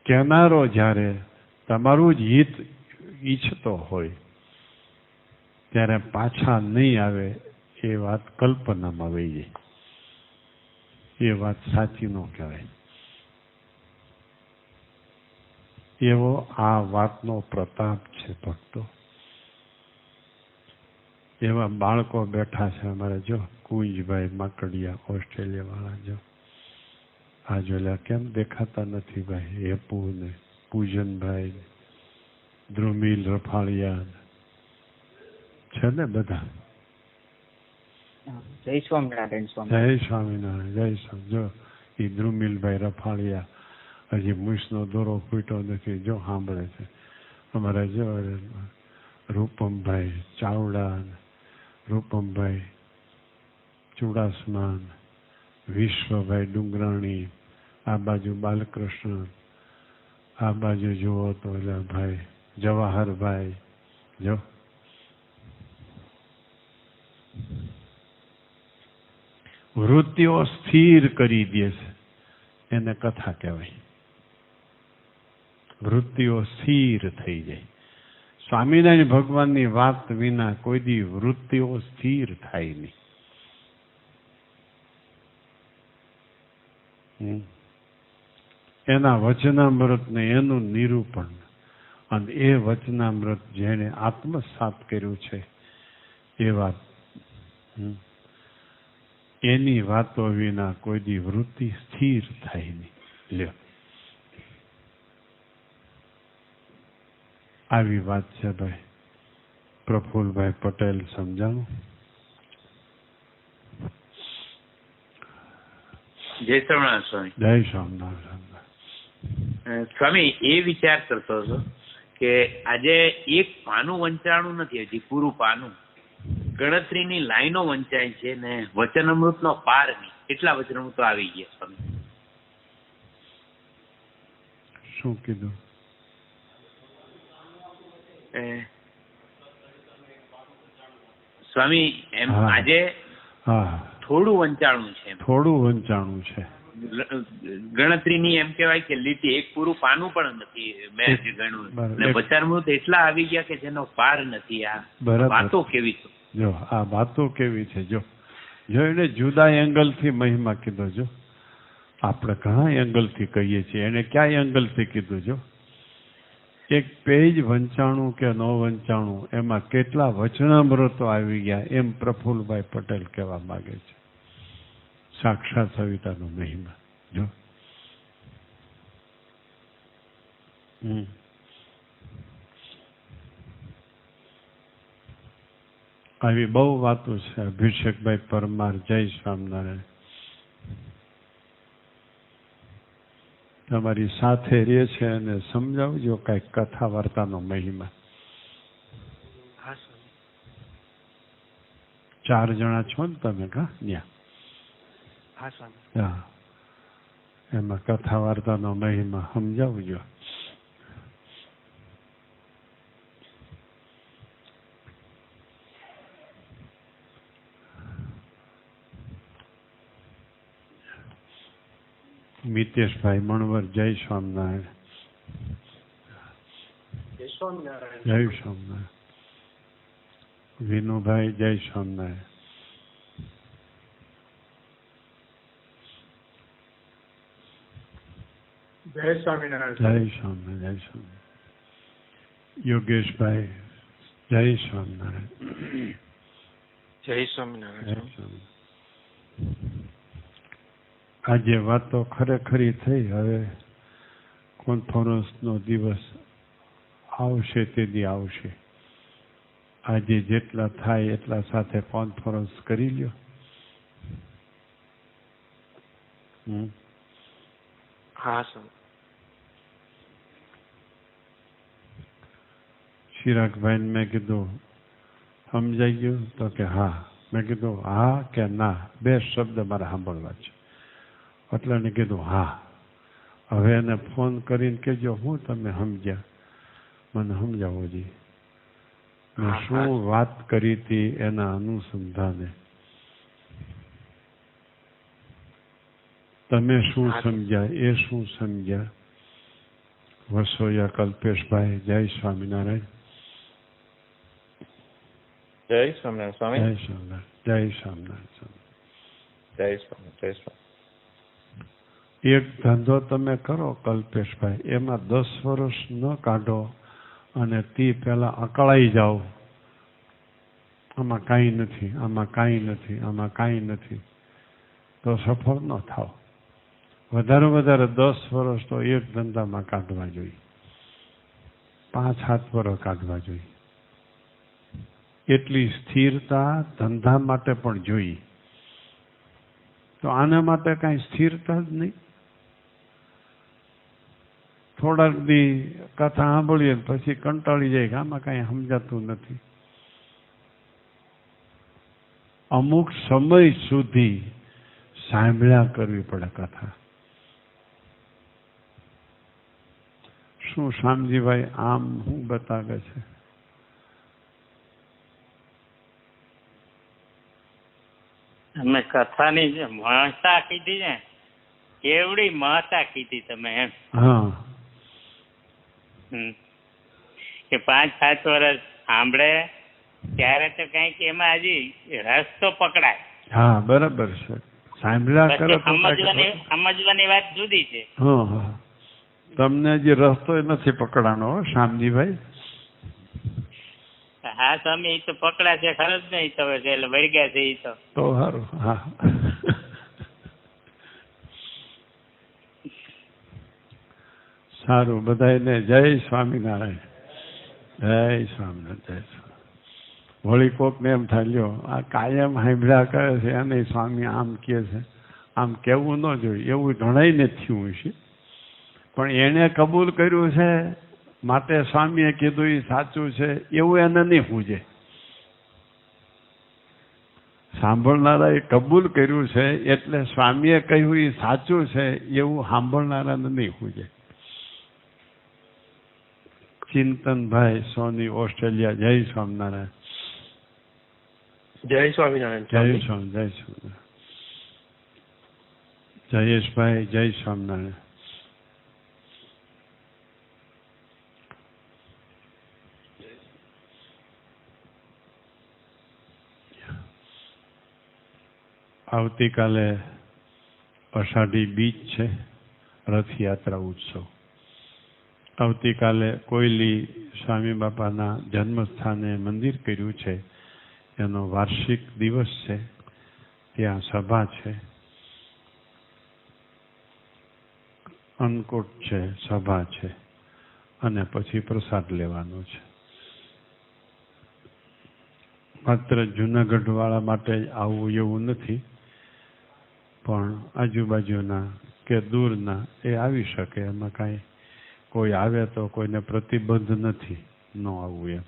કહેનારો જ્યારે તમારું જ હિત ઈચ્છતો હોય ત્યારે પાછા નહીં આવે એ વાત કલ્પનામાં વહી જાય. એ વાત સાચી ન કહેવાય. એવો આ વાતનો પ્રતાપ છે ભક્તો. એવા બાળકો બેઠા છે અમારે. જો કુંજભાઈ માકડિયા ઓસ્ટ્રેલિયા વાળા, જો આ જોયા કેમ દેખાતા નથી ભાઈ? હેપુ ને પૂજનભાઈ, ધ્રુમિલ રફાળિયા છે ને બધા. જય સ્વામિનારાયણ. જય સ્વામિનારાયણ. જય સ્વામી. જો એ દ્રુમિલભાઈ રફાળિયા હજી મૂસનો દોરો ફૂટ્યો નથી, જો સાંભળે છે. અમારા જો રૂપમભાઈ ચાવડા, રૂપમભાઈ ચુડાસમા, વિશ્વભાઈ ડુંગરાણી, આ બાજુ બાલકૃષ્ણ, આ બાજુ જુઓ તો ભાઈ જવાહરભાઈ, જો વૃત્તિઓ સ્થિર કરી દે છે, એને કથા કહેવાય. વૃત્તિઓ સ્થિર થઈ જાય. સ્વામિનારાયણ ભગવાનની વાત વિના કોઈ દી વૃત્તિઓ સ્થિર થાય નહીં. એના વચનામૃત ને એનું નિરૂપણ, અને એ વચનામૃત જેને આત્મસાત કર્યું છે એ વાત, એની વાતો વિના કોઈ દી વૃત્તિ સ્થિર થાય નહીં. લ્યો, આવી વાત છે ભાઈ. પ્રફુલભાઈ પટેલ સમજાણું? જય સ્વામિનારાયણ સ્વામી. જય સ્વામિનારાયણ સ્વામી, એ વિચાર કરતો હતો કે આજે એક પાનું વંચાણું નથી, હજી પૂરું પાનું, ગણતરીની લાઈનો વંચાય છે ને વચનામૃત નો પાર નહીં, એટલા વચનામૃતો આવી ગયા. સ્વામી શું કીધું? સ્વામી એમ આજે થોડું વંચાણું છે, થોડું વંચાણું છે. ગણતરીની એમ કેવાય કે લીટી એક પૂરું પાનું પણ નથી મેં ગણ્યું, ને વચનામૃત એટલા આવી ગયા કે જેનો પાર નથી. આ વાતો કેવી છે? જો આ વાતો કેવી છે, જો એને જુદા એંગલ થી મહિમા કીધો. જો આપણે ઘણા એંગલ થી કહીએ છીએ, એને ક્યાં એંગલ થી કીધું? જો એક પેજ વંચાણું કે ન વંચાણું, એમાં કેટલા વચનામૃતો આવી ગયા, એમ પ્રફુલભાઈ પટેલ કહેવા માંગે છે. સાક્ષાત સવિતાનો મહિમા. જો આવી બહુ વાતો છે. અભિષેકભાઈ પરમાર, જય સ્વામિનારાયણ. તમારી સાથે રહે છે અને સમજાવજો કઈક કથા વાર્તાનો મહિમા. 4 જણા છો ને તમે? હા, એમાં કથા વાર્તાનો મહિમા સમજાવજો. મિતેશભાઈ મણવર, જય સ્વામિનારાયણ. જય સ્વામિનારાયણ. વિનુભાઈ, જય સ્વામિનારાયણ. જય સ્વામિનારાયણ. જય સ્વામિનારાયણ. જય સ્વામિનારાયણ. યોગેશભાઈ, જય સ્વામિનારાયણ. જય સ્વામિનારાયણ. આજે વાતો ખરેખરી થઈ. હવે કોન્ફરન્સનો દિવસ આવશે તે દી આવશે. આજે જેટલા થાય એટલા સાથે કોન્ફરન્સ કરી લ્યો. હા સર. ચિરાગભાઈને મેં કીધું સમજાઈ ગયું? તો કે હા. મેં કીધું હા કે ના, 2 શબ્દ મારે સાંભળવા છે. એટલે એને કીધું હા. હવે એને ફોન કરીને કહેજો હું તમે સમજ્યા, મને સમજાવો જી. મેં શું વાત કરી હતી એના અનુસંધાને તમે શું સમજ્યા, એ શું સમજ્યા. વસોયા કલ્પેશભાઈ, જય સ્વામિનારાયણ. જય સ્વામિનારાયણ સ્વામી. જય સ્વામિનારાયણ. જય સ્વામિનારાયણ. જય સ્વામિનારાયણ. જય સ્વામિનારાયણ. એક ધંધો તમે કરો કલ્પેશભાઈ, એમાં 10 વર્ષ ન કાઢો અને તે પહેલા અકળાઈ જાઓ, આમાં કાંઈ નથી, આમાં કાંઈ નથી, આમાં કાંઈ નથી, તો સફળ ન થાવ. વધારે 10 વર્ષ તો એક ધંધામાં કાઢવા જોઈએ, 5-7 વર્ષ કાઢવા જોઈએ. એટલી સ્થિરતા ધંધા માટે પણ જોઈએ. તો તો આના માટે કાંઈ સ્થિરતા જ નહીં. થોડાક દી કથા સાંભળીએ પછી કંટાળી જાય કે આમાં કાંઈ સમજાતું નથી. અમુક સમય સુધી સાંભળ્યા કરવી પડે કથા. શું શામજીભાઈ આમ શું બતાવે છે? અમે કથાની જે મહત્તા કીધી ને કેવડી મહત્તા કીધી તમે એમ. હા. કે 5-7 વર્ષ સાંભળે ત્યારે તો કઈક એમાં હજી રસ તો પકડાય. હા બરાબર છે. સાંભળ્યા કરે સમજવાની વાત જુદી છે. હા. તમને હજી રસ્તો નથી પકડાનો શામજીભાઈ. હા સ્વામી એ તો પકડા છે ખરો જ નહીં તો એટલે વળી ગયા છે એ તો સારું. હા સારું. બધાને જય સ્વામિનારાયણ. જય સ્વામિનારાયણ. જય સ્વામિનારાયણ. વળી કોકને એમ થાય લ્યો આ કાયમ સાંભળ્યા કરે છે અને સ્વામી આમ કહે છે, આમ કહેવું ન જોઈએ. એવું ઘણાયને થયું છે પણ એણે કબૂલ કર્યું છે માટે સ્વામીએ કીધું એ સાચું છે એવું એને નહીં પૂજે. સાંભળનારાએ કબૂલ કર્યું છે એટલે સ્વામીએ કહ્યું એ સાચું છે એવું સાંભળનારાને નહીં પૂજે. ચિંતનભાઈ સોની ઓસ્ટ્રેલિયા. જય સ્વામિનારાયણ. જય સ્વામિનારાયણ. જય સ્વામી. જય સ્વામિનારાયણ. જયેશભાઈ જય સ્વામિનારાયણ. આવતીકાલે અષાઢી બીજ છે, રથયાત્રા ઉત્સવ. આવતીકાલે કોયલી સ્વામી બાપાના જન્મસ્થાને મંદિર કર્યું છે એનો વાર્ષિક દિવસ છે. ત્યાં સભા છે, અન્નકૂટ છે, સભા છે અને પછી પ્રસાદ લેવાનો છે. માત્ર જુનાગઢ વાળા માટે આવવું એવું નથી પણ આજુબાજુના કે દૂરના એ આવી શકે. એમાં કાંઈ કોઈ આવે તો કોઈને પ્રતિબંધ નથી ન આવવું એમ.